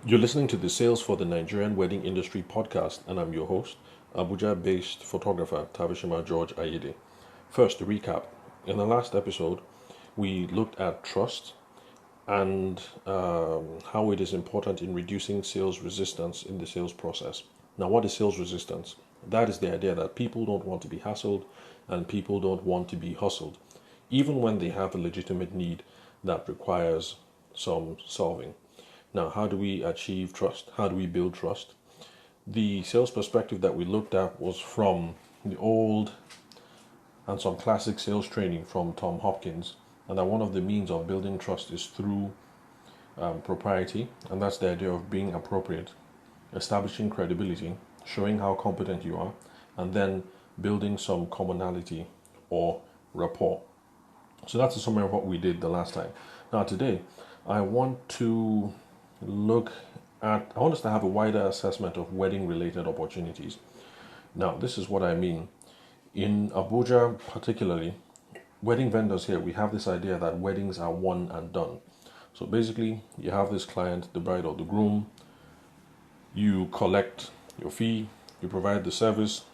You're listening to the Sales for the Nigerian Wedding Industry podcast, and I'm your host, Abuja based photographer Tavishima George Ayede. First, to recap. In the last episode, we looked at trust and how it is important in reducing sales resistance in the sales process. Now, what is sales resistance? That is the idea that people don't want to be hassled and people don't want to be hustled, even when they have a legitimate need that requires some solving. Now, how do we achieve trust? How do we build trust? The sales perspective that we looked at was from the old and some classic sales training from Tom Hopkins, and that one of the means of building trust is through propriety, and that's the idea of being appropriate, establishing credibility, showing how competent you are, and then building some commonality or rapport. So that's a summary of what we did the last time. Now, today, I want us to have a wider assessment of wedding related opportunities. Now, this is what I mean. In Abuja, particularly, wedding vendors here, we have this idea that weddings are one and done. So basically, you have this client, the bride or the groom, you collect your fee, you provide the service,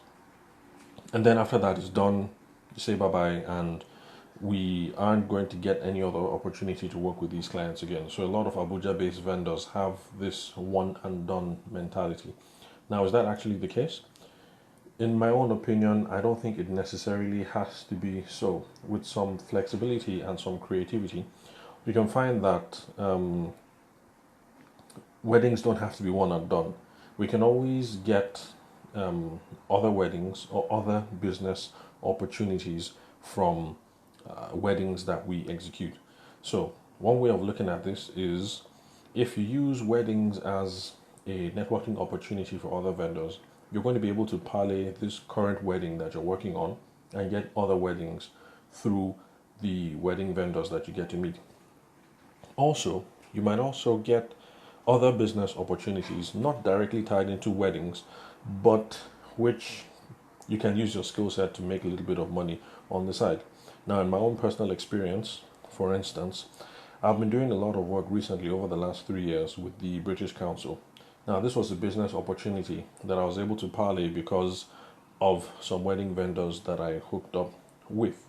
and then after that is done, you say bye bye, and we aren't going to get any other opportunity to work with these clients again. So a lot of Abuja-based vendors have this one and done mentality. Now, is that actually the case? In my own opinion, I don't think it necessarily has to be so. With some flexibility and some creativity, you can find that weddings don't have to be one and done. We can always get other weddings or other business opportunities from weddings that we execute. So one way of looking at this is if you use weddings as a networking opportunity for other vendors, you're going to be able to parlay this current wedding that you're working on and get other weddings through the wedding vendors that you get to meet. Also, you might also get other business opportunities not directly tied into weddings, but which you can use your skill set to make a little bit of money on the side. Now, in my own personal experience, for instance, I've been doing a lot of work recently over the last 3 years with the British Council. Now, this was a business opportunity that I was able to parlay because of some wedding vendors that I hooked up with.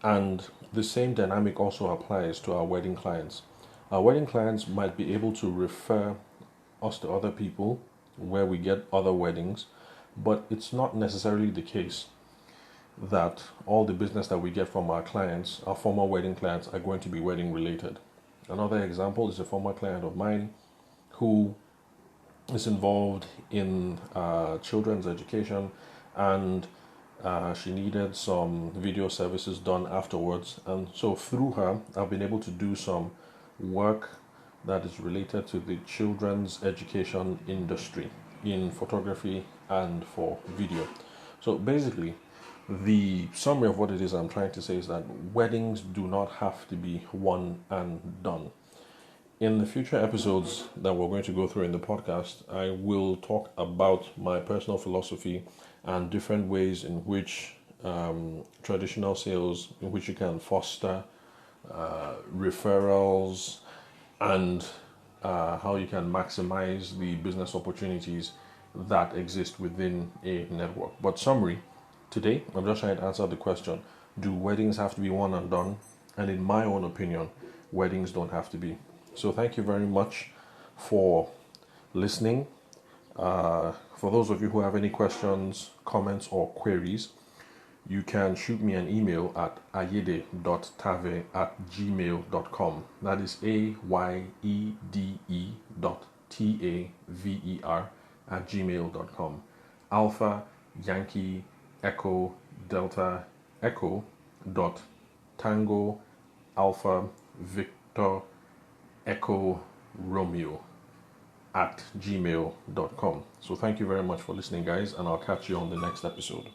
And the same dynamic also applies to our wedding clients. Our wedding clients might be able to refer us to other people where we get other weddings, but it's not necessarily the case that all the business that we get from our clients, our former wedding clients, are going to be wedding related. Another example is a former client of mine who is involved in children's education, and she needed some video services done afterwards. And so through her, I've been able to do some work that is related to the children's education industry in photography and for video. So basically, the summary of what it is I'm trying to say is that weddings do not have to be one and done. In the future episodes that we're going to go through in the podcast, I will talk about my personal philosophy and different ways in which traditional sales, in which you can foster referrals and how you can maximize the business opportunities that exist within a network. But summary, today, I'm just trying to answer the question, do weddings have to be one and done? And in my own opinion, weddings don't have to be. So thank you very much for listening. For those of you who have any questions, comments, or queries, you can shoot me an email at ayede.tave@gmail.com. That is AYEDE.TAVER@gmail.com. Alpha Yankee Echo Delta Echo dot Tango Alpha Victor Echo Romeo @gmail.com. So thank you very much for listening, guys, and I'll catch you on the next episode.